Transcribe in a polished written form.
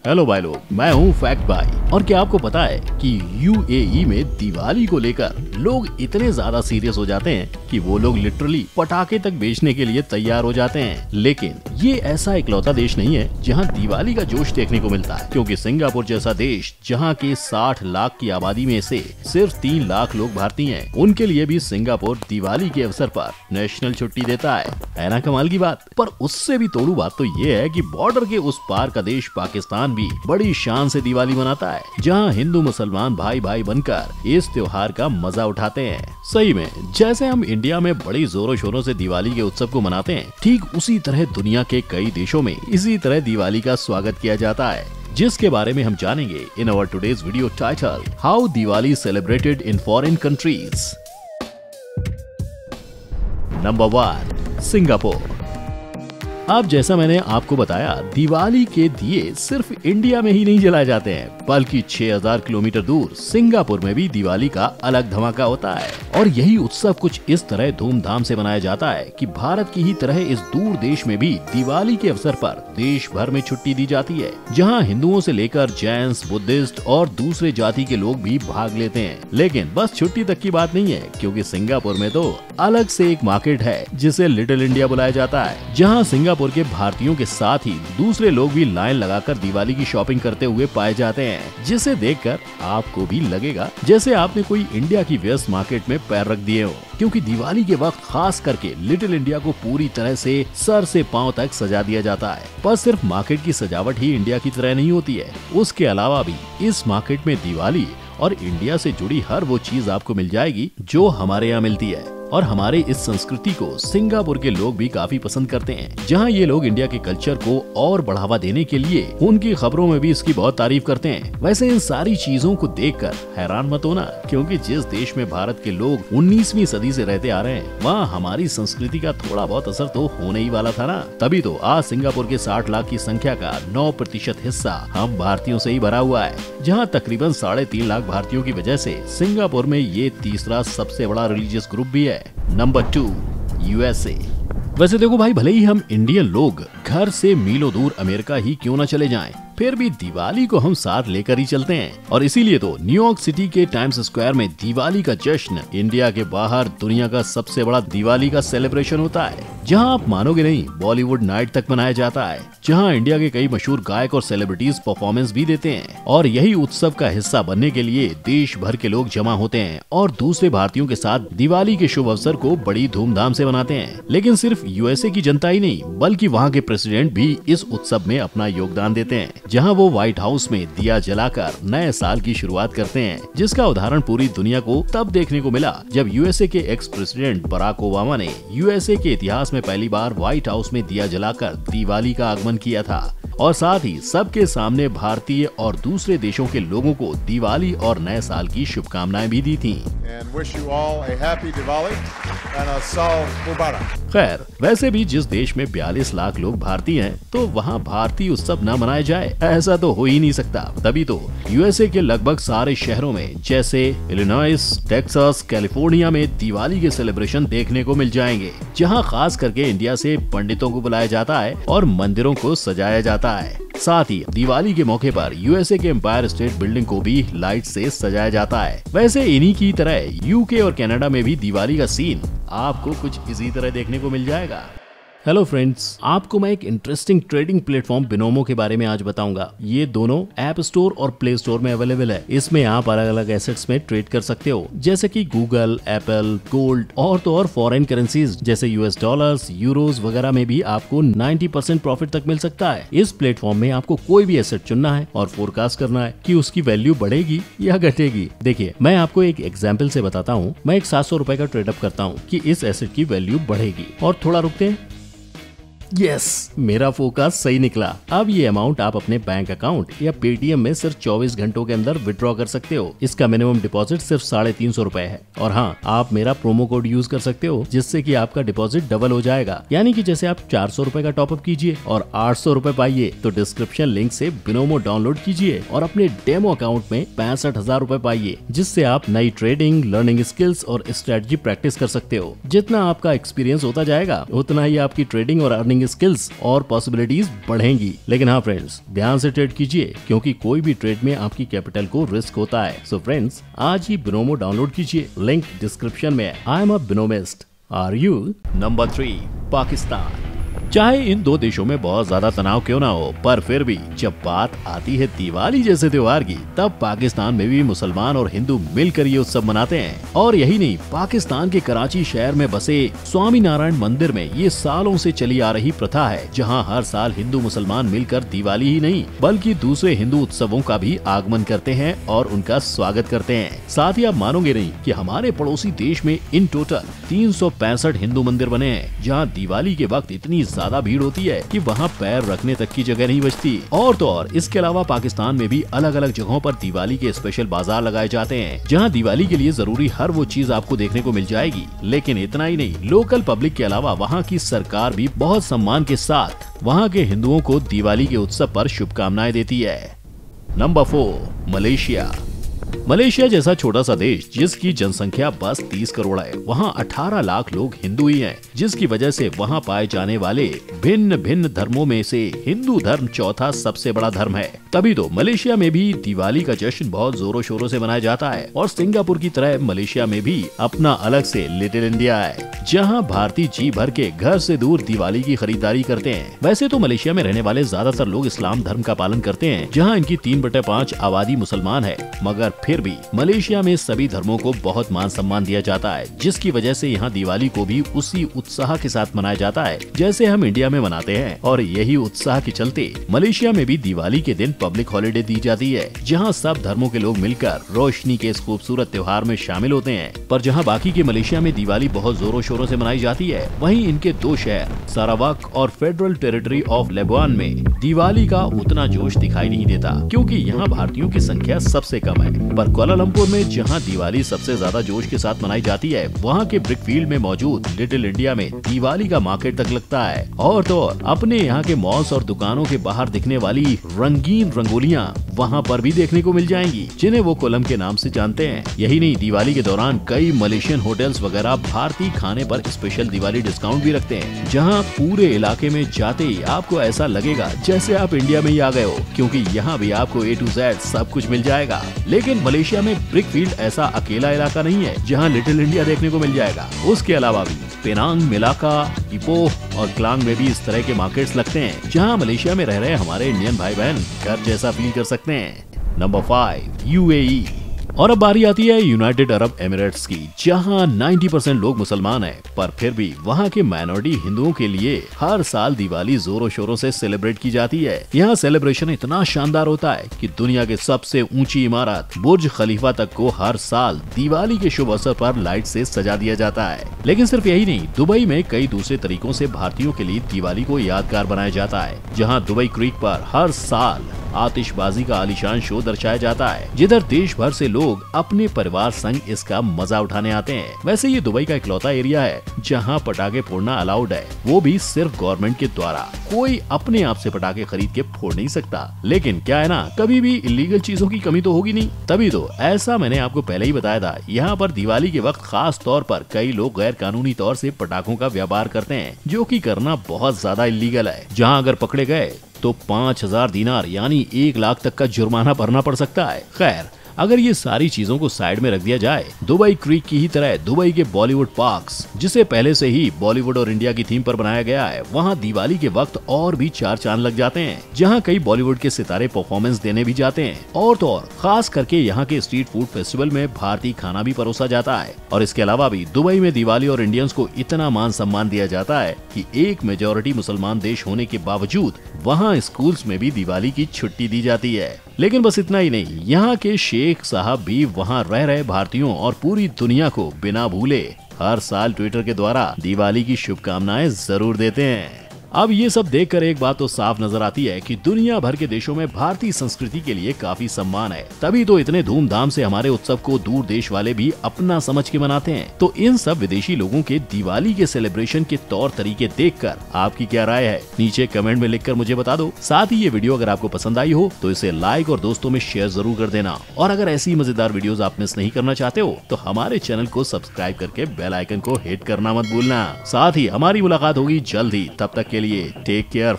Hello भाई लोग, मैं हूँ फैक्ट भाई। और क्या आपको पता है कि यूएई में दिवाली को लेकर लोग इतने ज्यादा सीरियस हो जाते हैं कि वो लोग लिटरली पटाखे तक बेचने के लिए तैयार हो जाते हैं। लेकिन ये ऐसा इकलौता देश नहीं है जहाँ दिवाली का जोश देखने को मिलता है, क्योंकि सिंगापुर जैसा देश जहाँ के 60 लाख की आबादी में से सिर्फ 3 लाख लोग भारतीय हैं, उनके लिए भी सिंगापुर दिवाली के अवसर पर नेशनल छुट्टी देता है ना कमाल की बात। पर उससे भी तोड़ू बात तो ये है कि बॉर्डर के उस पार का देश पाकिस्तान भी बड़ी शान से दिवाली मनाता है, जहाँ हिंदू मुसलमान भाई भाई बनकर इस त्योहार का मजा उठाते हैं। सही में जैसे हम इंडिया में बड़ी जोरों शोरों से दिवाली के उत्सव को मनाते हैं, ठीक उसी तरह दुनिया के कई देशों में इसी तरह दिवाली का स्वागत किया जाता है, जिसके बारे में हम जानेंगे in our today's video title how Diwali celebrated in foreign countries. Number 1, Singapore. अब जैसा मैंने आपको बताया, दिवाली के दिए सिर्फ इंडिया में ही नहीं जलाए जाते हैं, बल्कि 6000 किलोमीटर दूर सिंगापुर में भी दिवाली का अलग धमाका होता है। और यही उत्सव कुछ इस तरह धूमधाम से मनाया जाता है कि भारत की ही तरह इस दूर देश में भी दिवाली के अवसर पर देश भर में छुट्टी दी जाती है, जहां हिंदुओं से लेकर जैन, बुद्धिस्ट और दूसरे जाति के लोग भी भाग लेते हैं। लेकिन बस छुट्टी तक की बात नहीं है, क्योंकि सिंगापुर में तो अलग से एक मार्केट है जिसे लिटिल इंडिया बुलाया जाता है, जहाँ सिंगापुर के भारतीयों के साथ ही दूसरे लोग भी लाइन लगाकर दिवाली की शॉपिंग करते हुए पाए जाते हैं, जिसे देखकर आपको भी लगेगा जैसे आपने कोई इंडिया की व्यस्त मार्केट में पैर रख दिए हो, क्योंकि दिवाली के वक्त खास करके लिटिल इंडिया को पूरी तरह से सर से पांव तक सजा दिया जाता है। पर सिर्फ मार्केट की सजावट ही इंडिया की तरह नहीं होती है, उसके अलावा भी इस मार्केट में दिवाली और इंडिया से जुड़ी हर वो चीज आपको मिल जाएगी जो हमारे यहाँ मिलती है। और हमारे इस संस्कृति को सिंगापुर के लोग भी काफी पसंद करते हैं, जहां ये लोग इंडिया के कल्चर को और बढ़ावा देने के लिए उनकी खबरों में भी इसकी बहुत तारीफ करते हैं। वैसे इन सारी चीजों को देखकर हैरान मत होना, क्योंकि जिस देश में भारत के लोग 19वीं सदी से रहते आ रहे हैं, वहाँ हमारी संस्कृति का थोड़ा बहुत असर तो होने ही वाला था ना। तभी तो आज सिंगापुर के 60 लाख की संख्या का 9% हिस्सा हम भारतीयों से ही भरा हुआ है, जहाँ तकरीबन 3.5 लाख भारतीयों की वजह से सिंगापुर में ये तीसरा सबसे बड़ा रिलीजियस ग्रुप भी है। Number 2, USA. वैसे देखो भाई, भले ही हम इंडियन लोग घर से मीलों दूर अमेरिका ही क्यों न चले जाएं, फिर भी दिवाली को हम साथ लेकर ही चलते हैं। और इसीलिए तो न्यूयॉर्क सिटी के टाइम्स स्क्वायर में दिवाली का जश्न इंडिया के बाहर दुनिया का सबसे बड़ा दिवाली का सेलिब्रेशन होता है, जहां आप मानोगे नहीं, बॉलीवुड नाइट तक मनाया जाता है, जहां इंडिया के कई मशहूर गायक और सेलिब्रिटीज परफॉर्मेंस भी देते हैं। और यही उत्सव का हिस्सा बनने के लिए देश भर के लोग जमा होते हैं और दूसरे भारतीयों के साथ दिवाली के शुभ अवसर को बड़ी धूमधाम से मनाते हैं। लेकिन सिर्फ यूएसए की जनता ही नहीं, बल्कि वहाँ के प्रेसिडेंट भी इस उत्सव में अपना योगदान देते हैं, जहां वो व्हाइट हाउस में दिया जलाकर नए साल की शुरुआत करते हैं, जिसका उदाहरण पूरी दुनिया को तब देखने को मिला जब यूएसए के एक्स प्रेसिडेंट बराक ओबामा ने यूएसए के इतिहास में पहली बार व्हाइट हाउस में दिया जलाकर दिवाली का आगमन किया था, और साथ ही सबके सामने भारतीय और दूसरे देशों के लोगों को दिवाली और नए साल की शुभकामनाएं भी दी थीं। खैर, वैसे भी जिस देश में 42 लाख लोग भारतीय हैं, तो वहाँ भारतीय उत्सव न मनाया जाए, ऐसा तो हो ही नहीं सकता। तभी तो यूएसए के लगभग सारे शहरों में, जैसे इलिनॉइस, टेक्सास, कैलिफोर्निया में दिवाली के सेलिब्रेशन देखने को मिल जाएंगे, जहाँ खास करके इंडिया से पंडितों को बुलाया जाता है और मंदिरों को सजाया जाता है। साथ ही दिवाली के मौके पर यूएसए के एम्पायर स्टेट बिल्डिंग को भी लाइट से सजाया जाता है। वैसे इन्हीं की तरह यूके और कनाडा में भी दिवाली का सीन आपको कुछ इसी तरह देखने को मिल जाएगा। हेलो फ्रेंड्स, आपको मैं एक इंटरेस्टिंग ट्रेडिंग प्लेटफॉर्म बिनोमो के बारे में आज बताऊंगा। ये दोनों ऐप स्टोर और प्ले स्टोर में अवेलेबल है। इसमें आप अलग अलग एसेट्स में ट्रेड कर सकते हो, जैसे कि गूगल, एप्पल, गोल्ड और तो और फॉरेन करेंसीज जैसे यूएस डॉलर्स, यूरोज वगैरह में भी आपको 90% प्रॉफिट तक मिल सकता है। इस प्लेटफॉर्म में आपको कोई भी एसेट चुनना है और फोरकास्ट करना है कि उसकी वैल्यू बढ़ेगी या घटेगी। देखिए, मैं आपको एक एग्जाम्पल से बताता हूँ। मैं एक 700 रुपए का ट्रेडअप करता हूँ कि इस एसेट की वैल्यू बढ़ेगी, और थोड़ा रुकते हैं। यस, मेरा फोकस सही निकला। अब ये अमाउंट आप अपने बैंक अकाउंट या पेटीएम में सिर्फ 24 घंटों के अंदर विड्रॉ कर सकते हो। इसका मिनिमम डिपॉजिट सिर्फ 350 रुपए है। और हाँ, आप मेरा प्रोमो कोड यूज कर सकते हो, जिससे कि आपका डिपॉजिट डबल हो जाएगा। यानी कि जैसे आप 400 रुपए का टॉपअप कीजिए और 800 रुपए पाइए, तो डिस्क्रिप्शन लिंक से बिनोमो डाउनलोड कीजिए और अपने डेमो अकाउंट में 65,000 रुपए पाइए, जिससे आप नई ट्रेडिंग, लर्निंग स्किल्स और स्ट्रेटजी प्रैक्टिस कर सकते हो। जितना आपका एक्सपीरियंस होता जाएगा, उतना ही आपकी ट्रेडिंग और अर्निंग ट्रेडिंग स्किल्स और पॉसिबिलिटीज बढ़ेंगी। लेकिन हाँ फ्रेंड्स, ध्यान से ट्रेड कीजिए क्योंकि कोई भी ट्रेड में आपकी कैपिटल को रिस्क होता है। सो फ्रेंड्स, आज ही बिनोमो डाउनलोड कीजिए, लिंक डिस्क्रिप्शन में। I am a Binomist, are you? Number 3, Pakistan. चाहे इन दो देशों में बहुत ज्यादा तनाव क्यों ना हो, पर फिर भी जब बात आती है दिवाली जैसे त्योहार की, तब पाकिस्तान में भी मुसलमान और हिंदू मिलकर ये उत्सव मनाते हैं। और यही नहीं, पाकिस्तान के कराची शहर में बसे स्वामी नारायण मंदिर में ये सालों से चली आ रही प्रथा है, जहां हर साल हिंदू मुसलमान मिलकर दिवाली ही नहीं बल्कि दूसरे हिंदू उत्सवों का भी आगमन करते हैं और उनका स्वागत करते हैं। साथ ही आप मानोगे नहीं कि हमारे पड़ोसी देश में इन टोटल 365 हिंदू मंदिर बने हैं, जहाँ दिवाली के वक्त इतनी ज्यादा भीड़ होती है कि वहाँ पैर रखने तक की जगह नहीं बचती। और तो और इसके अलावा पाकिस्तान में भी अलग अलग जगहों पर दिवाली के स्पेशल बाजार लगाए जाते हैं, जहाँ दिवाली के लिए जरूरी हर वो चीज आपको देखने को मिल जाएगी। लेकिन इतना ही नहीं, लोकल पब्लिक के अलावा वहाँ की सरकार भी बहुत सम्मान के साथ वहाँ के हिंदुओं को दिवाली के उत्सव पर शुभकामनाएं देती है। Number 4, Malaysia. मलेशिया जैसा छोटा सा देश जिसकी जनसंख्या बस 30 करोड़ है, वहाँ 18 लाख लोग हिंदू ही हैं, जिसकी वजह से वहाँ पाए जाने वाले भिन्न भिन्न धर्मों में से हिंदू धर्म चौथा सबसे बड़ा धर्म है। तभी तो मलेशिया में भी दिवाली का जश्न बहुत जोरों शोरों से मनाया जाता है। और सिंगापुर की तरह मलेशिया में भी अपना अलग से लिटिल इंडिया है, जहाँ भारतीय जी भर के घर से दूर दिवाली की खरीदारी करते हैं। वैसे तो मलेशिया में रहने वाले ज्यादातर लोग इस्लाम धर्म का पालन करते हैं, जहाँ इनकी 3/5 आबादी मुसलमान है, मगर फिर भी मलेशिया में सभी धर्मों को बहुत मान सम्मान दिया जाता है, जिसकी वजह से यहाँ दिवाली को भी उसी उत्साह के साथ मनाया जाता है जैसे हम इंडिया में मनाते हैं। और यही उत्साह के चलते मलेशिया में भी दिवाली के दिन पब्लिक हॉलिडे दी जाती है, जहाँ सब धर्मों के लोग मिलकर रोशनी के इस खूबसूरत त्योहार में शामिल होते हैं। पर जहाँ बाकी के मलेशिया में दिवाली बहुत जोरों शोरों से मनाई जाती है, वहीं इनके 2 शहर सारावाक और फेडरल टेरिटरी ऑफ लेबनान में दिवाली का उतना जोश दिखाई नहीं देता, क्योंकि यहाँ भारतीयों की संख्या सबसे कम है। पर कुआलालंपुर में जहां दिवाली सबसे ज्यादा जोश के साथ मनाई जाती है, वहां के ब्रिक फील्ड में मौजूद लिटिल इंडिया में दिवाली का मार्केट तक लगता है। और तो अपने यहाँ के मॉल्स और दुकानों के बाहर दिखने वाली रंगीन रंगोलियां वहां पर भी देखने को मिल जाएंगी, जिन्हें वो कोलम के नाम से जानते हैं। यही नहीं, दिवाली के दौरान कई मलेशियन होटल्स वगैरह भारतीय खाने पर स्पेशल दिवाली डिस्काउंट भी रखते हैं, जहाँ पूरे इलाके में जाते ही आपको ऐसा लगेगा जैसे आप इंडिया में ही आ गए हो, क्योंकि यहाँ भी आपको A to Z सब कुछ मिल जाएगा। लेकिन मलेशिया में ब्रिक फील्ड ऐसा अकेला इलाका नहीं है जहां लिटिल इंडिया देखने को मिल जाएगा। उसके अलावा भी पेनांग, मिलाका, इपोह और क्लांग में भी इस तरह के मार्केट्स लगते हैं, जहां मलेशिया में रह रहे हमारे इंडियन भाई बहन घर जैसा फील कर सकते हैं। Number 5, UAE। और अब बारी आती है यूनाइटेड अरब एमिरेट्स की, जहां 90% लोग मुसलमान हैं, पर फिर भी वहां के माइनॉरिटी हिंदुओं के लिए हर साल दिवाली जोरों शोरों से सेलिब्रेट की जाती है। यहाँ सेलिब्रेशन इतना शानदार होता है कि दुनिया के सबसे ऊंची इमारत बुर्ज खलीफा तक को हर साल दिवाली के शुभ अवसर पर लाइट से सजा दिया जाता है। लेकिन सिर्फ यही नहीं, दुबई में कई दूसरे तरीकों से भारतीयों के लिए दिवाली को यादगार बनाया जाता है, जहाँ दुबई क्रीक पर हर साल आतिशबाजी का आलीशान शो दर्शाया जाता है, जिधर देश भर से लोग अपने परिवार संग इसका मजा उठाने आते हैं। वैसे ये दुबई का इकलौता एरिया है जहां पटाखे फोड़ना अलाउड है, वो भी सिर्फ गवर्नमेंट के द्वारा। कोई अपने आप से पटाखे खरीद के फोड़ नहीं सकता। लेकिन क्या है ना, कभी भी इलीगल चीजों की कमी तो होगी नहीं। तभी तो ऐसा मैंने आपको पहले ही बताया था, यहाँ पर दिवाली के वक्त खास तौर पर कई लोग गैर कानूनी तौर से पटाखों का व्यापार करते हैं, जो कि करना बहुत ज्यादा इलीगल है, जहाँ अगर पकड़े गए तो 5000 दिनार यानी 1 लाख तक का जुर्माना भरना पड़ सकता है। खैर, अगर ये सारी चीजों को साइड में रख दिया जाए, दुबई क्रीक की ही तरह दुबई के बॉलीवुड पार्क्स, जिसे पहले से ही बॉलीवुड और इंडिया की थीम पर बनाया गया है, वहाँ दिवाली के वक्त और भी 4 चांद लग जाते हैं, जहाँ कई बॉलीवुड के सितारे परफॉर्मेंस देने भी जाते हैं। और तो और खास करके यहाँ के स्ट्रीट फूड फेस्टिवल में भारतीय खाना भी परोसा जाता है। और इसके अलावा भी दुबई में दिवाली और इंडियंस को इतना मान सम्मान दिया जाता है कि एक मेजोरिटी मुसलमान देश होने के बावजूद वहाँ स्कूल्स में भी दिवाली की छुट्टी दी जाती है। लेकिन बस इतना ही नहीं, यहाँ के शेख साहब भी वहाँ रह रहे भारतीयों और पूरी दुनिया को बिना भूले हर साल ट्विटर के द्वारा दिवाली की शुभकामनाएं जरूर देते हैं। अब ये सब देखकर एक बात तो साफ नजर आती है कि दुनिया भर के देशों में भारतीय संस्कृति के लिए काफी सम्मान है, तभी तो इतने धूमधाम से हमारे उत्सव को दूर देश वाले भी अपना समझ के मनाते हैं। तो इन सब विदेशी लोगों के दिवाली के सेलिब्रेशन के तौर तरीके देखकर आपकी क्या राय है, नीचे कमेंट में लिखकर मुझे बता दो। साथ ही ये वीडियो अगर आपको पसंद आई हो तो इसे लाइक और दोस्तों में शेयर जरूर कर देना। और अगर ऐसी मजेदार वीडियोस आप मिस नहीं करना चाहते हो तो हमारे चैनल को सब्सक्राइब करके बेल आइकन को हिट करना मत भूलना। साथ ही हमारी मुलाकात होगी जल्द ही, तब तक के के लिए टेक केयर।